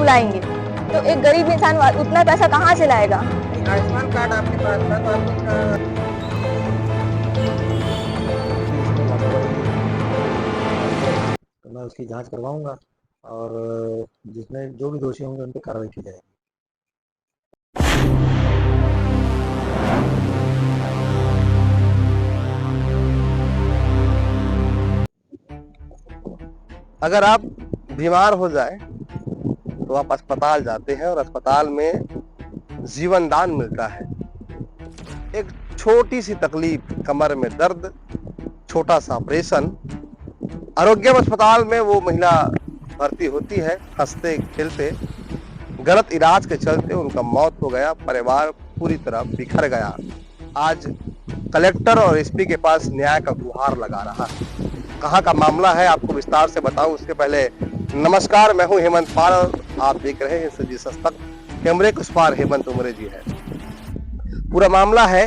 सुलाएंगे। तो एक गरीब इंसान उतना पैसा कहाँ से लाएगा? आयुष्मान कार्ड आपके पास था तो आप उसका तो मैं उसकी जांच करवाऊंगा और जिसमें जो भी दोषी होंगे उन पर कार्रवाई की जाएगी। अगर आप बीमार हो जाए तो आप अस्पताल जाते हैं और अस्पताल में जीवन दान मिलता है। एक छोटी सी तकलीफ, कमर में दर्द, छोटा सा ऑपरेशन, आरोग्यम अस्पताल में वो महिला भर्ती होती है। हंसते खेलते गलत इलाज के चलते उनका मौत हो गया, परिवार पूरी तरह बिखर गया। आज कलेक्टर और एसपी के पास न्याय का गुहार लगा रहा है। कहाँ का मामला है आपको विस्तार से बताऊं उसके पहले नमस्कार, मैं हूं हेमंत पाल और आप देख रहे हैं सजी सस्तक। कैमरे कुछ पार हेमंत उमरे जी है। पूरा मामला है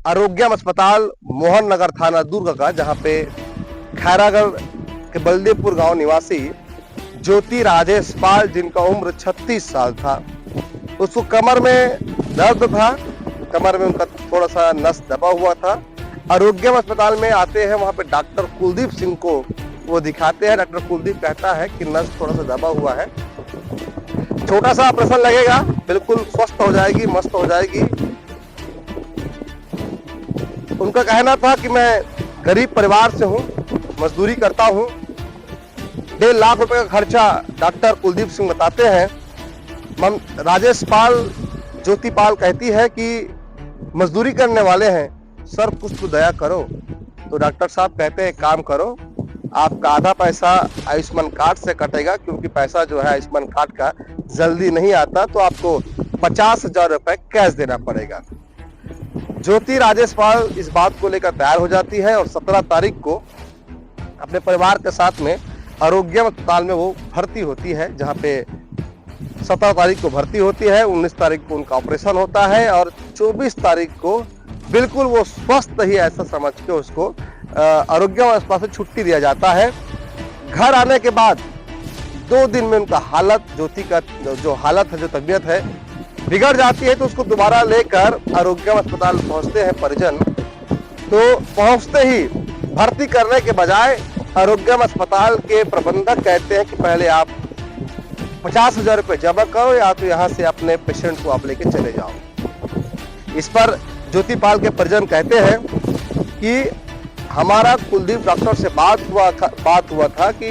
आरोग्यम अस्पताल मोहन नगर थाना दुर्ग का, जहां पे खैरागढ़ के बलदेवपुर गांव निवासी ज्योति राजेश पाल, जिनका उम्र 36 साल था, उसको कमर में दर्द था, कमर में उनका थोड़ा सा नस दबा हुआ था। आरोग्यम अस्पताल में आते हैं, वहां पे डॉक्टर कुलदीप सिंह को वो दिखाते हैं। डॉक्टर कुलदीप कहता है कि नस थोड़ा सा दबा हुआ है, छोटा सा ऑपरेशन लगेगा, बिल्कुल स्वस्थ हो जाएगी, मस्त हो जाएगी। उनका कहना था कि मैं गरीब परिवार से हूँ, मजदूरी करता हूँ। 1.5 लाख रुपए का खर्चा डॉक्टर कुलदीप सिंह बताते हैं। राजेश पाल, ज्योति पाल कहती है कि मजदूरी करने वाले हैं, सर कुछ तो दया करो। तो डॉक्टर साहब कहते हैं काम करो, आपका आधा पैसा आयुष्मान कार्ड से कटेगा, क्योंकि पैसा जो है आयुष्मान कार्ड का जल्दी नहीं आता, तो आपको 50,000 रुपए कैश देना पड़ेगा। ज्योति राजेश पाल इस बात को लेकर तैयार हो जाती है और 17 तारीख को अपने परिवार के साथ में आरोग्यम अस्पताल में वो भर्ती होती है, जहाँ पे 17 तारीख को भर्ती होती है, 19 तारीख को उनका ऑपरेशन होता है और 24 तारीख को बिल्कुल वो स्वस्थ ही ऐसा समझ के उसको आरोग्यम अस्पताल से छुट्टी दिया जाता है। घर आने के बाद 2 दिन में उनका हालत, ज्योति का जो हालत है, जो तबीयत है, बिगड़ जाती है। तो उसको दोबारा लेकर आरोग्यम अस्पताल पहुंचते हैं परिजन। तो पहुंचते ही भर्ती करने के बजाय आरोग्यम अस्पताल के प्रबंधक कहते हैं कि पहले आप 50,000 रुपये जमा करो, या तो यहाँ से अपने पेशेंट को आप लेके चले जाओ। इस पर ज्योति पाल के परिजन कहते हैं कि हमारा कुलदीप डॉक्टर से बात हुआ था कि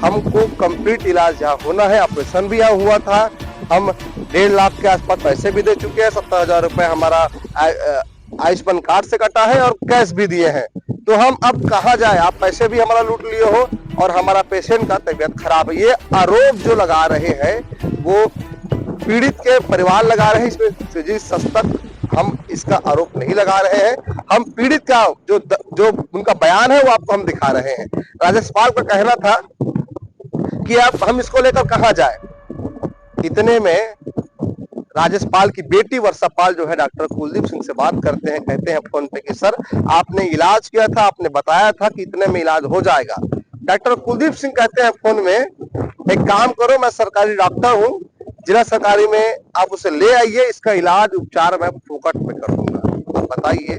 हमको कंप्लीट इलाज यहाँ होना है, ऑपरेशन भी यहाँ हुआ था, हम 1.5 लाख के आसपास पैसे भी दे चुके हैं, 70,000 रुपए हमारा आयुष्मान कार्ड से कटा है और कैश भी दिए हैं, तो हम अब कहाँ जाए? आप पैसे भी हमारा लूट लिए हो और हमारा पेशेंट का तबीयत खराब है। ये आरोप जो लगा रहे हैं वो पीड़ित के परिवार लगा रहे हैं। इसमें सजी सस्तक हम इसका आरोप नहीं लगा रहे हैं, हम पीड़ित का जो उनका बयान है वो आपको हम दिखा रहे हैं। राजेश पाल का कहना था कि अब हम इसको लेकर कहाँ जाए। इतने में राजेश पाल की बेटी वर्षा पाल जो है डॉक्टर कुलदीप सिंह से बात करते हैं, कहते हैं फोन पे कि सर आपने इलाज किया था, आपने बताया था कि इतने में इलाज हो जाएगा। डॉक्टर कुलदीप सिंह कहते हैं फोन में, एक काम करो, मैं सरकारी डॉक्टर हूँ, जिला सरकारी में आप उसे ले आइए, इसका इलाज उपचार मैं फोकट में कर दूंगा। आप बताइए,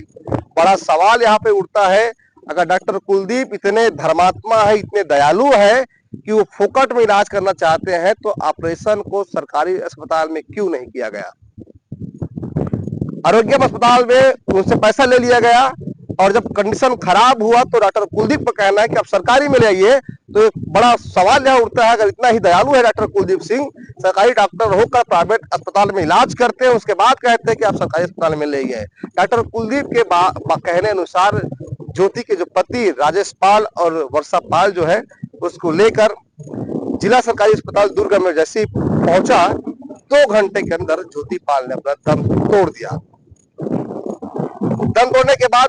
बड़ा सवाल यहाँ पे उठता है, अगर डॉक्टर कुलदीप इतने धर्मात्मा है, इतने दयालु है कि वो फोकट में इलाज करना चाहते हैं, तो ऑपरेशन को सरकारी अस्पताल में क्यों नहीं किया गया? आरोग्यम अस्पताल में उनसे पैसा ले लिया गया और जब कंडीशन खराब हुआ तो डॉक्टर कुलदीप का कहना है कि आप सरकारी में ले आइए। तो एक बड़ा सवाल यहाँ उठता है, अगर इतना ही दयालु है डॉक्टर कुलदीप सिंह, सरकारी डॉक्टर होकर प्राइवेट अस्पताल में इलाज करते हैं, उसके बाद कहते हैं कि आप सरकारी अस्पताल में ले गए। डॉक्टर कुलदीप के कहने अनुसार ज्योति के जो पति राजेश पाल और वर्षा पाल जो है, उसको लेकर जिला सरकारी अस्पताल दुर्ग में जैसे पहुंचा, 2 घंटे के अंदर ज्योति पाल ने अपना दम तोड़ दिया। दम तोड़ने के बाद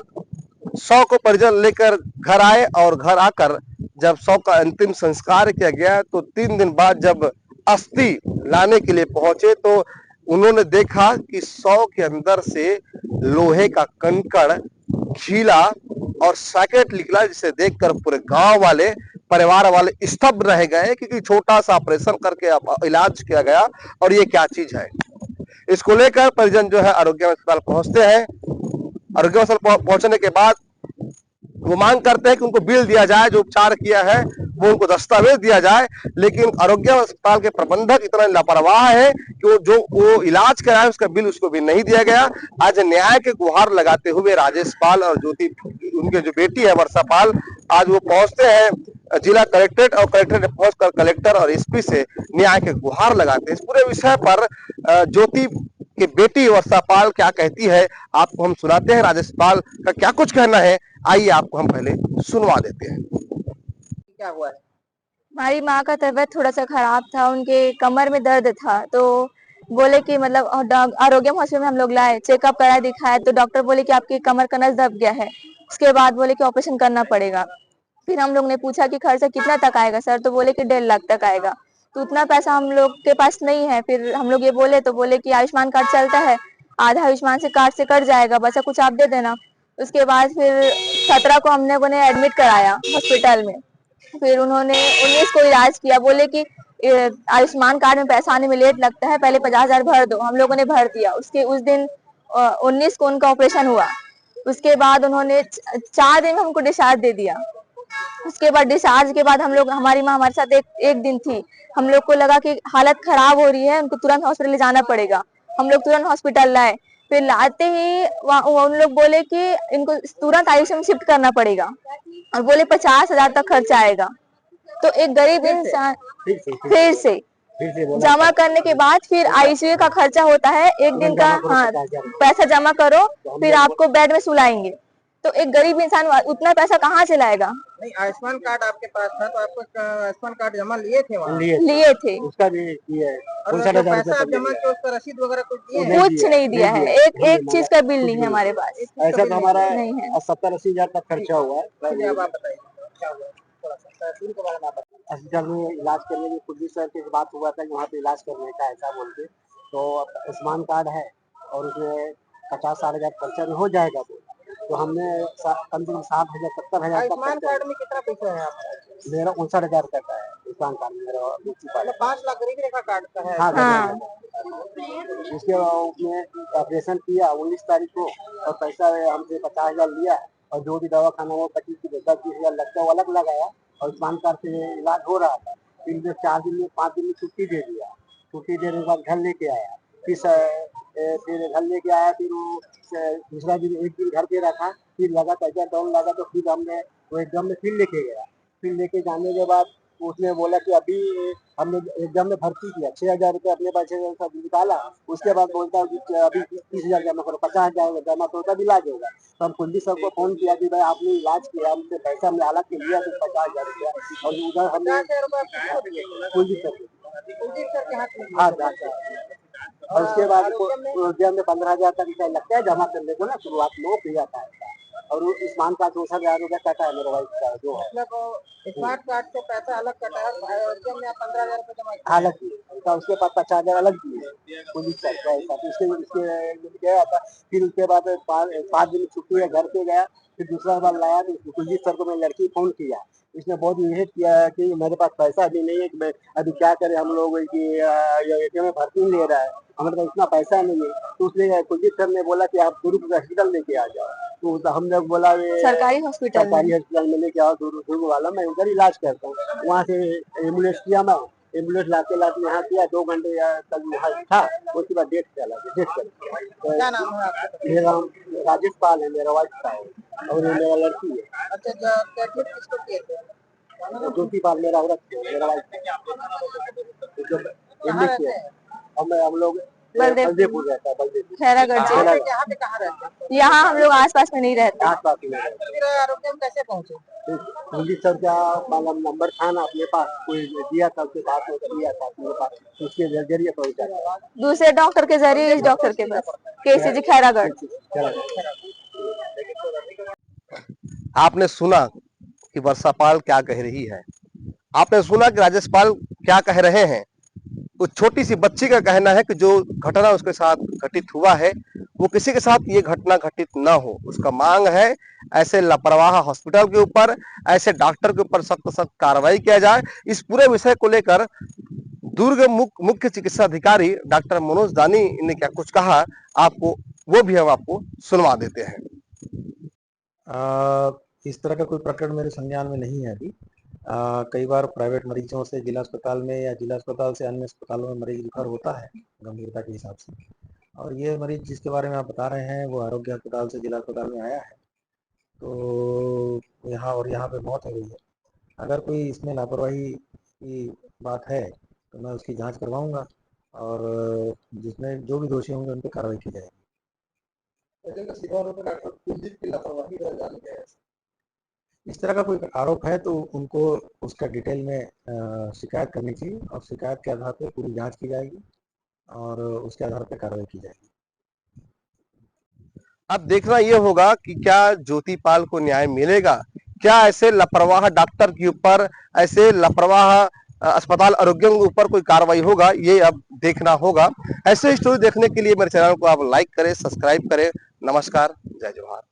100 को परिजन लेकर घर आए और घर आकर जब 100 का अंतिम संस्कार किया गया, तो 3 दिन बाद जब अस्थि लाने के लिए पहुंचे तो उन्होंने देखा कि 100 के अंदर से लोहे का कंकड़, खीला और सैकेट निकला, जिसे देखकर पूरे गांव वाले परिवार वाले स्तब्ध रह गए, क्योंकि छोटा सा ऑपरेशन करके इलाज किया गया और ये क्या चीज है। इसको लेकर परिजन जो है आरोग्य अस्पताल पहुंचते हैं। आरोग्य अस्पताल पहुंचने के बाद वो मांग करते हैं कि उनको बिल दिया जाए, जो उपचार किया है वो उनको दस्तावेज दिया जाए, लेकिन आरोग्य अस्पताल के प्रबंधक इतना लापरवाह है कि वो इलाज कराए उसका बिल उसको भी नहीं दिया गया। आज न्याय के गुहार लगाते हुए राजेश पाल और ज्योति, उनके जो बेटी है वर्षा पाल, आज वो पहुंचते हैं जिला कलेक्ट्रेट और कलेक्ट्रेट पहुंचकर कलेक्टर और एसपी से न्याय के गुहार लगाते हैं। इस पूरे विषय पर ज्योति की बेटी वर्षा पाल क्या कहती है आपको हम सुनाते हैं। राजेश पाल का क्या कुछ कहना है, आइए आपको हम पहले सुनवा देते हैं। क्या हुआ है? हमारी माँ का तबीयत थोड़ा सा खराब था, उनके कमर में दर्द था, तो बोले कि मतलब आरोग्य हॉस्पिटल में हम लोग लाए, चेकअप कराए, दिखाया, तो डॉक्टर बोले कि आपकी कमर का नस दब गया है। उसके बाद बोले कि ऑपरेशन करना पड़ेगा। फिर हम लोग ने पूछा कि खर्चा कितना तक आएगा सर, तो बोले कि 1.5 लाख तक आएगा। तो उतना पैसा हम लोग के पास नहीं है। फिर हम लोग ये बोले तो बोले कि आयुष्मान कार्ड चलता है, आधा आयुष्मान से कार्ड से कट जाएगा, बचा कुछ आप दे देना। उसके बाद फिर 17 को हम लोगों ने एडमिट कराया हॉस्पिटल में। फिर उन्होंने 19 को इलाज किया, बोले कि आयुष्मान कार्ड में पैसा आने में लेट लगता है, पहले 50,000 भर दो। हम लोगों ने भर दिया। उस दिन 19 को उनका ऑपरेशन हुआ। उसके बाद उन्होंने 4 दिन में हमको डिस्चार्ज दे दिया। उसके बाद डिस्चार्ज के बाद हम लोग, हमारी माँ हमारे साथ एक दिन थी, हम लोग को लगा कि हालत खराब हो रही है, उनको तुरंत हॉस्पिटल ले जाना पड़ेगा। हम लोग तुरंत हॉस्पिटल लाए। फिर लाते ही उन लोग बोले कि इनको तुरंत आईसीयू में शिफ्ट करना पड़ेगा और बोले 50,000 तक खर्चा आएगा। तो एक गरीब इंसान फिर से जमा करने के बाद फिर आईसीयू का खर्चा होता है, एक दिन का, हाँ, पैसा जमा करो फिर आपको बेड में सुलाएंगे। तो एक गरीब इंसान उतना पैसा कहाँ से लाएगा। नहीं, आयुष्मान कार्ड आपके पास था तो आपको आयुष्मान कार्ड जमा लिए थे वहाँ? लिए थे। उसका भी किया है। और जो पैसा आप जमा किया उसका रसीद वगैरह कुछ दिए हैं? कुछ नहीं दिया है, एक चीज का बिल नहीं है हमारे पास। ऐसा तो हमारा नहीं है। 70-80 हजार तक खर्चा हुआ है। चलिए, अब आप बताइए क्या हुआ, थोड़ा सा तहसील के बारे में आप बताइए। अस्पताल में इलाज करने की पुलिस सर की बात हुआ था कि वहाँ पे इलाज करने का ऐसा बोलते, तो आयुष्मान कार्ड है और उसमें 50-60 हजार खर्चा में हो जाएगा। तो हमने कम से कम 60,000 70,000 आयुष्मान कार्ड में कितना पैसा है आपका? मेरा 59,000 का है आयुष्मान कार्ड मेरा। 5 लाख गरीब रेखा कार्ड का है। हाँ। उसके उसमें ऑपरेशन किया 19 तारीख को और पैसा हमसे 50,000 लिया और जो भी दवा खाना वो 25-20 हजार लगता है वो अलग लगाया। और आयुष्मान कार्ड से इलाज हो रहा था। फिर 4 दिन में 5 दिन में छुट्टी दे दिया। छुट्टी देने के बाद घर लेके आया। फिर घर लेके आया। फिर वो दूसरा दिन एक दिन घर पे रखा। फिर लगा पैसा डाउन लगा तो फिर हमने वो एकदम में फिर लेके गया। फिर लेके जाने के बाद उसने बोला कि अभी हमने एकदम में भर्ती किया, 6,000 रुपये अपने पास निकाला। उसके बाद बोलता है कि अभी 30,000 जमा करो, 50,000 जमा करो तब इलाज होगा। तो हम कुलदीप सर को फोन किया कि भाई आपने इलाज किया, हमसे पैसा हमने अलग के लिया तो 50,000 रुपया और उधर हमने कुलदीप सर के हाथ। और उसके बाद उद्यम में 15,000 तक लगता है जमा करने को ना, शुरुआत में वो किया था। और आयुष्मान कार्ड 64,000 रुपया कटा है मेरे वाइफ का जो है। स्मार्ट कार्ड से पैसा अलग कटा है, उद्यम में 15,000 रुपये जमा किया। अलग तो उसके पास 50,000 अलग दिए पुलिस सर का ऐसा। उसके गया था। फिर उसके बाद 5 दिन छुट्टी है, घर पे गया। फिर दूसरा बार लाया तो पुलिस सर को मैं लड़की फोन किया। इसने बहुत मेहनत किया कि मेरे पास पैसा अभी नहीं है कि मैं अभी क्या करें हम लोग कि में भर्ती ले रहा है, हमारे पास इतना पैसा नहीं है। तो उसने कुलदीप सर ने बोला कि आप दुर्ग हॉस्पिटल लेके आ जाओ। तो हम लोग बोला सरकारी हॉस्पिटल में लेके आओ, दुर्ग वाला मैं उधर इलाज करता हूँ। वहाँ से एम्बुलेंस किया मैं, एम्बुलेंस लाते यहाँ किया 2 घंटे तक वहाँ था। उसके बाद डेट कर। क्या नाम है आपका? मेरा नाम राजेश पाल है, मेरा वाइफ का है और मेरा लड़की है। अच्छा, किसको किए थे? ज्योति पाल मेरा औरत है, मेरा वाइफ है। हम लोग बलदेवपुर रहता है, बलदेवपुर खैरागढ़। यहाँ पे कहाँ रहते हैं? यहाँ हम लोग आसपास में नहीं रहते। आसपास में फिर आरोग्य में कैसे पहुँचे? पुलिस सर का मतलब नंबर था ना अपने पास, कोई दिया था, उसके पास दिया था अपने पास, उसके जरिए पहुंचा था। दूसरे डॉक्टर के जरिए इस डॉक्टर के पास, केसीजी खैरागढ़। आपने सुना कि वर्षा पाल क्या कह रही है, आपने सुना कि राजेश पाल क्या कह रहे हैं। तो छोटी सी बच्ची का कहना है कि जो घटना उसके साथ घटित हुआ है वो किसी के साथ ये घटना घटित न हो। उसका मांग है ऐसे लापरवाह हॉस्पिटल के ऊपर, ऐसे डॉक्टर के ऊपर सख्त सख्त कार्रवाई किया जाए। इस पूरे विषय को लेकर दुर्ग मुख्य चिकित्सा अधिकारी डॉक्टर मनोज दानी ने क्या कुछ कहा, आपको वो भी हम आपको सुनवा देते हैं। इस तरह का कोई प्रकरण मेरे संज्ञान में नहीं है अभी। कई बार प्राइवेट मरीजों से जिला अस्पताल में या जिला अस्पताल से अन्य अस्पतालों में मरीज रिफर होता है गंभीरता के हिसाब से, और ये मरीज जिसके बारे में आप बता रहे हैं वो आरोग्य अस्पताल से जिला अस्पताल में आया है, तो यहाँ पे मौत हो गई है। अगर कोई इसमें लापरवाही की बात है तो मैं उसकी जांच करवाऊंगा और जिसमें जो भी दोषी होंगे उन पर कार्रवाई की जाएगी। इस तरह का कोई आरोप है तो उनको उसका डिटेल में शिकायत करनी चाहिए और शिकायत के आधार पर पूरी जांच की जाएगी और उसके आधार पर कार्रवाई की जाएगी। अब देखना यह होगा कि क्या ज्योतिपाल को न्याय मिलेगा, क्या ऐसे लापरवाह डॉक्टर के ऊपर, ऐसे लापरवाह अस्पताल आरोग्य के ऊपर कोई कार्रवाई होगा, ये अब देखना होगा। ऐसे स्टोरी देखने के लिए मेरे चैनल को आप लाइक करें, सब्सक्राइब करें। नमस्कार, जय जोहार।